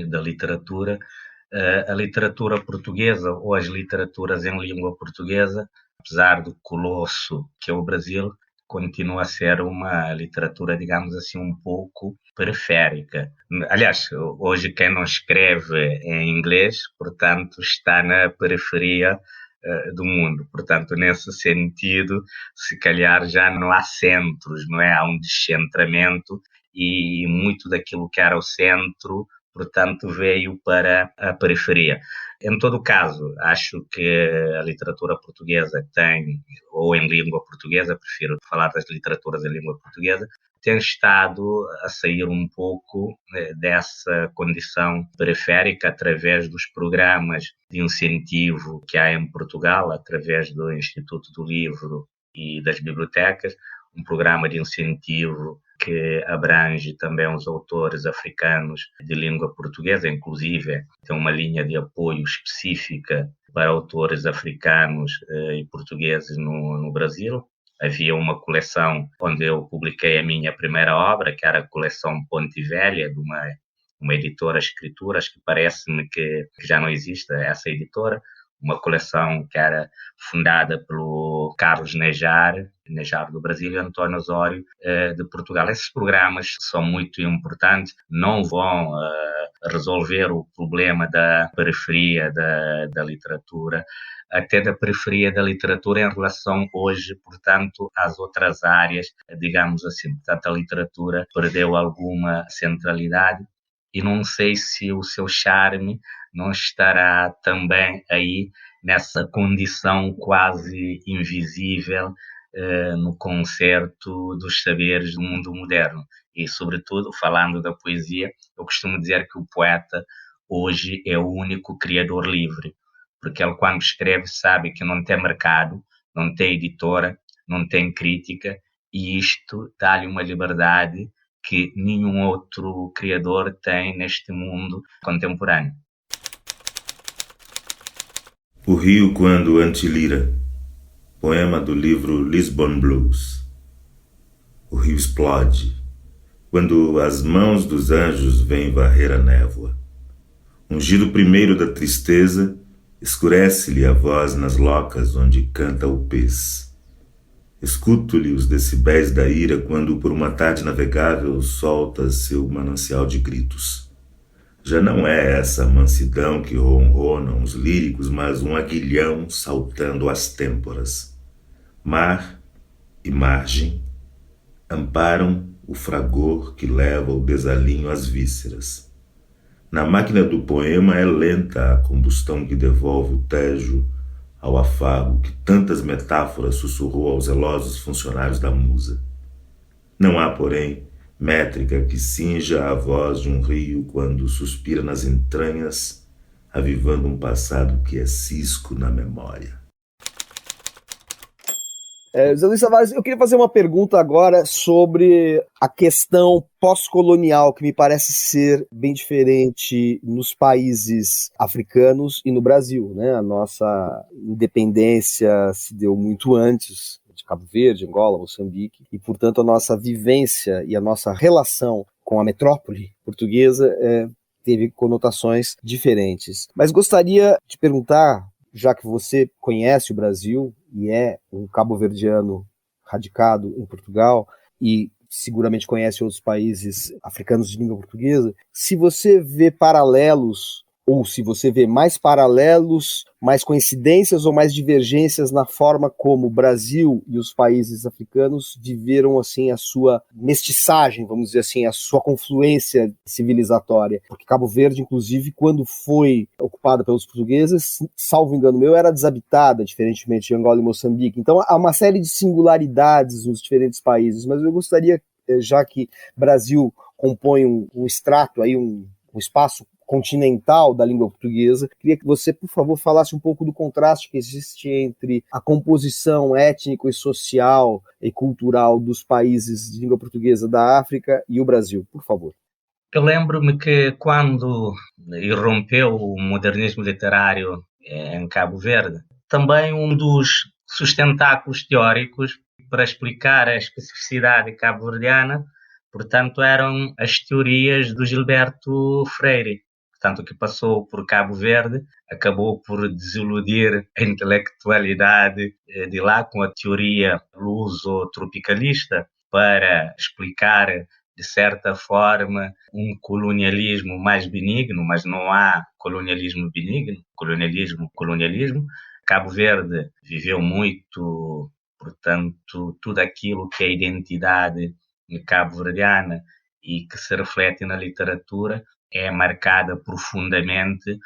da Literatura. A literatura portuguesa, ou as literaturas em língua portuguesa, apesar do colosso que é o Brasil, continua a ser uma literatura, digamos assim, um pouco periférica. Aliás, hoje quem não escreve em inglês, portanto, está na periferia do mundo. Portanto, nesse sentido, se calhar já não há centros, não é? Há um descentramento e muito daquilo que era o centro, portanto, veio para a periferia. Em todo caso, acho que a literatura portuguesa tem, ou em língua portuguesa, prefiro falar das literaturas em língua portuguesa, tem estado a sair um pouco dessa condição periférica através dos programas de incentivo que há em Portugal, através do Instituto do Livro e das bibliotecas, um programa de incentivo que abrange também os autores africanos de língua portuguesa, inclusive tem uma linha de apoio específica para autores africanos e portugueses no Brasil. Havia uma coleção onde eu publiquei a minha primeira obra, que era a coleção Ponte Velha, de uma editora Escrituras, que parece-me que já não existe essa editora, uma coleção que era fundada pelo Carlos Nejar do Brasil, e António Osório de Portugal. Esses programas são muito importantes, não vão resolver o problema da periferia da literatura, até da periferia da literatura em relação hoje, portanto, às outras áreas, digamos assim. Portanto, a literatura perdeu alguma centralidade e não sei se o seu charme não estará também aí nessa condição quase invisível no concerto dos saberes do mundo moderno. E, sobretudo, falando da poesia, eu costumo dizer que o poeta hoje é o único criador livre, porque ele, quando escreve, sabe que não tem mercado, não tem editora, não tem crítica, e isto dá-lhe uma liberdade que nenhum outro criador tem neste mundo contemporâneo. O Rio quando Antilira, poema do livro Lisbon Blues. O rio explode, quando as mãos dos anjos vêm varrer a névoa. Ungido primeiro da tristeza, escurece-lhe a voz nas locas onde canta o pez. Escuto-lhe os decibéis da ira quando por uma tarde navegável solta seu manancial de gritos. Já não é essa mansidão que ronronam os líricos, mas um aguilhão saltando às têmporas. Mar e margem amparam o fragor que leva o desalinho às vísceras. Na máquina do poema é lenta a combustão que devolve o tejo ao afago que tantas metáforas sussurrou aos zelosos funcionários da musa. Não há, porém, métrica que cinja a voz de um rio quando suspira nas entranhas, avivando um passado que é cisco na memória. José Luiz Tavares, eu queria fazer uma pergunta agora sobre a questão pós-colonial, que me parece ser bem diferente nos países africanos e no Brasil, né? A nossa independência se deu muito antes de Cabo Verde, Angola, Moçambique, e, portanto, a nossa vivência e a nossa relação com a metrópole portuguesa teve conotações diferentes. Mas gostaria de perguntar, já que você conhece o Brasil e é um cabo-verdiano radicado em Portugal e seguramente conhece outros países africanos de língua portuguesa, se você vê paralelos ou se você vê mais paralelos, mais coincidências ou mais divergências na forma como o Brasil e os países africanos viveram assim a sua mestiçagem, vamos dizer assim, a sua confluência civilizatória. Porque Cabo Verde, inclusive, quando foi ocupada pelos portugueses, salvo engano meu, era desabitada, diferentemente de Angola e Moçambique. Então há uma série de singularidades nos diferentes países, mas eu gostaria, já que Brasil compõe um extrato, aí, um espaço continental da língua portuguesa, queria que você, por favor, falasse um pouco do contraste que existe entre a composição étnico e social e cultural dos países de língua portuguesa da África e o Brasil, por favor. Eu lembro-me que quando irrompeu o modernismo literário em Cabo Verde, também um dos sustentáculos teóricos para explicar a especificidade cabo-verdiana, portanto, eram as teorias do Gilberto Freire. Portanto, o que passou por Cabo Verde acabou por desiludir a intelectualidade de lá com a teoria luso-tropicalista para explicar, de certa forma, um colonialismo mais benigno, mas não há colonialismo benigno, colonialismo. Cabo Verde viveu muito, portanto, tudo aquilo que é a identidade cabo-verdiana e que se reflete na literatura é marcada profundamente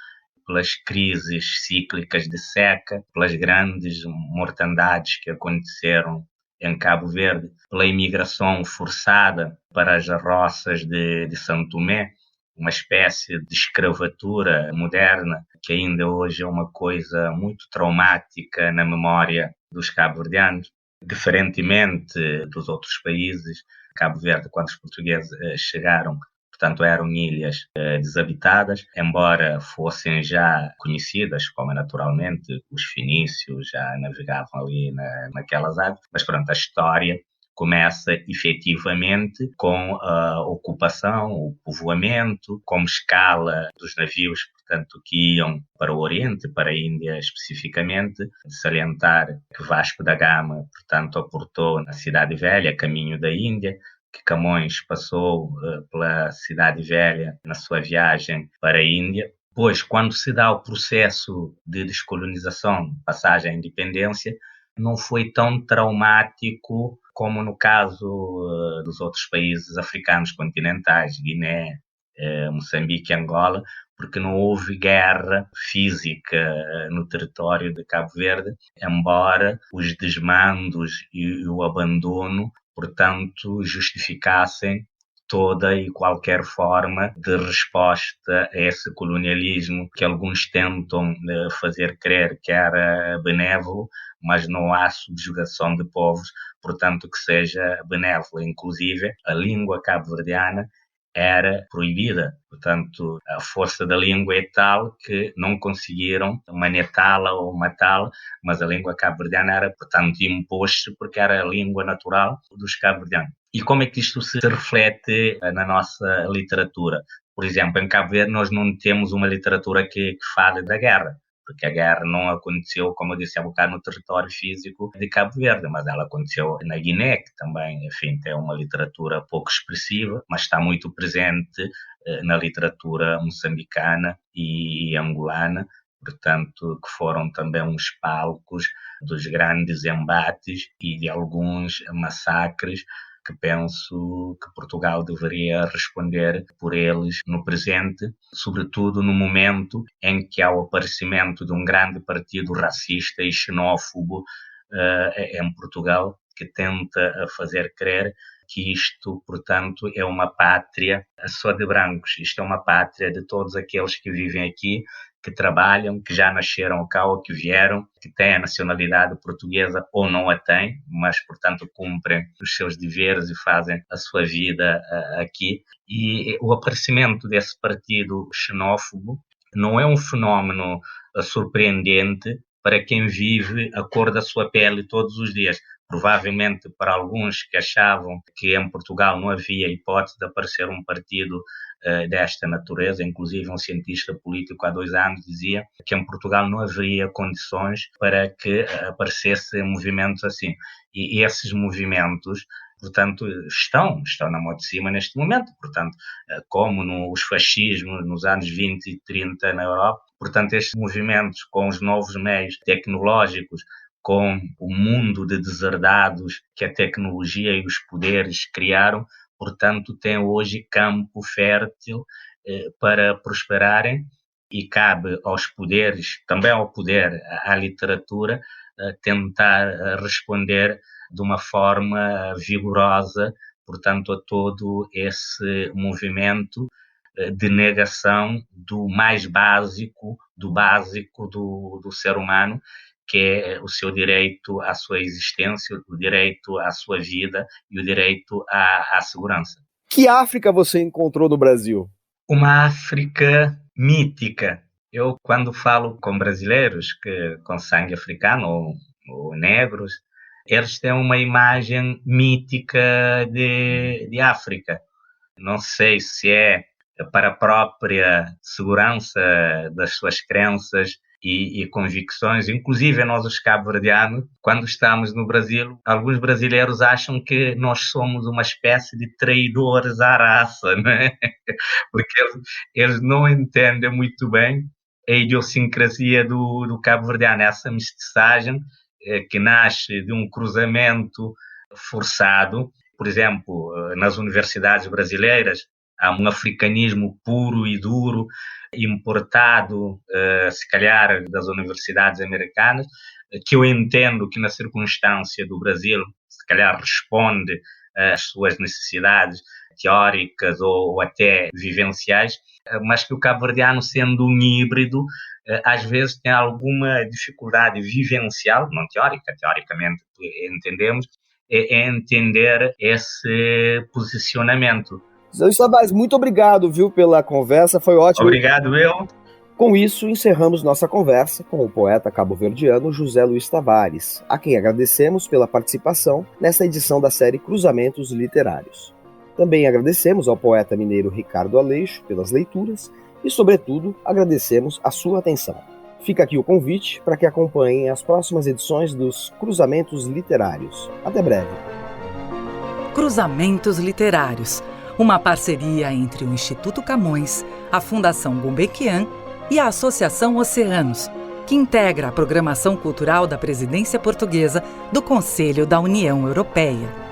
pelas crises cíclicas de seca, pelas grandes mortandades que aconteceram em Cabo Verde, pela imigração forçada para as roças de São Tomé, uma espécie de escravatura moderna que ainda hoje é uma coisa muito traumática na memória dos cabo-verdianos. Diferentemente dos outros países, Cabo Verde, quando os portugueses chegaram, portanto, eram ilhas desabitadas, embora fossem já conhecidas, como naturalmente os fenícios já navegavam ali naquelas águas, mas pronto, a história começa efetivamente com a ocupação, o povoamento, como escala dos navios, portanto, que iam para o Oriente, para a Índia especificamente, salientar que Vasco da Gama, portanto, aportou na Cidade Velha, caminho da Índia, que Camões passou pela Cidade Velha na sua viagem para a Índia. Pois, quando se dá o processo de descolonização, passagem à independência, não foi tão traumático como no caso dos outros países africanos continentais, Guiné, Moçambique e Angola, porque não houve guerra física no território de Cabo Verde, embora os desmandos e o abandono, portanto, justificassem toda e qualquer forma de resposta a esse colonialismo que alguns tentam fazer crer que era benévolo, mas não há subjugação de povos, portanto, que seja benévola. Inclusive, a língua cabo-verdiana era proibida. Portanto, a força da língua é tal que não conseguiram manetá-la ou matá-la, mas a língua cabo-verdiana era, portanto, imposta porque era a língua natural dos cabo-verdianos. E como é que isto se reflete na nossa literatura? Por exemplo, em Cabo Verde nós não temos uma literatura que fale da guerra, porque a guerra não aconteceu, como eu disse há bocado, no território físico de Cabo Verde, mas ela aconteceu na Guiné, que também, enfim, tem uma literatura pouco expressiva, mas está muito presente na literatura moçambicana e angolana, portanto, que foram também uns palcos dos grandes embates e de alguns massacres que penso que Portugal deveria responder por eles no presente, sobretudo no momento em que há o aparecimento de um grande partido racista e xenófobo em Portugal, que tenta fazer crer que isto, portanto, é uma pátria só de brancos. Isto é uma pátria de todos aqueles que vivem aqui, que trabalham, que já nasceram cá ou que vieram, que têm a nacionalidade portuguesa ou não a têm, mas, portanto, cumprem os seus deveres e fazem a sua vida aqui. E o aparecimento desse partido xenófobo não é um fenómeno surpreendente para quem vive a cor da sua pele todos os dias. Provavelmente para alguns que achavam que em Portugal não havia hipótese de aparecer um partido desta natureza, inclusive um cientista político há 2 anos dizia que em Portugal não haveria condições para que aparecessem movimentos assim. E esses movimentos, portanto, estão na mão de cima neste momento, portanto, como nos fascismos nos anos 20 e 30 na Europa. Portanto, estes movimentos com os novos meios tecnológicos, com o mundo de deserdados que a tecnologia e os poderes criaram, portanto, têm hoje campo fértil para prosperarem, e cabe aos poderes, também ao poder, à literatura, tentar responder de uma forma vigorosa, portanto, a todo esse movimento de negação do mais básico do ser humano, que é o seu direito à sua existência, o direito à sua vida e o direito à segurança. Que África você encontrou no Brasil? Uma África mítica. Eu, quando falo com brasileiros com sangue africano ou negros, eles têm uma imagem mítica de África. Não sei se é para a própria segurança das suas crenças e convicções. Inclusive nós, os cabo-verdianos, quando estamos no Brasil, alguns brasileiros acham que nós somos uma espécie de traidores à raça, não é? Porque eles não entendem muito bem a idiosincrasia do cabo-verdiano, essa mestiçagem que nasce de um cruzamento forçado. Por exemplo, nas universidades brasileiras há um africanismo puro e duro, importado, se calhar, das universidades americanas, que eu entendo que na circunstância do Brasil, se calhar, responde às suas necessidades teóricas ou até vivenciais, mas que o cabo-verdiano, sendo um híbrido, às vezes tem alguma dificuldade vivencial, não teórica, teoricamente entendemos, é entender esse posicionamento. Zé Luiz Tavares, muito obrigado, pela conversa, foi ótimo. Obrigado, eu. Com isso, encerramos nossa conversa com o poeta cabo-verdiano José Luiz Tavares, a quem agradecemos pela participação nesta edição da série Cruzamentos Literários. Também agradecemos ao poeta mineiro Ricardo Aleixo pelas leituras e, sobretudo, agradecemos a sua atenção. Fica aqui o convite para que acompanhem as próximas edições dos Cruzamentos Literários. Até breve. Cruzamentos Literários, uma parceria entre o Instituto Camões, a Fundação Gulbenkian e a Associação Oceanos, que integra a programação cultural da Presidência Portuguesa do Conselho da União Europeia.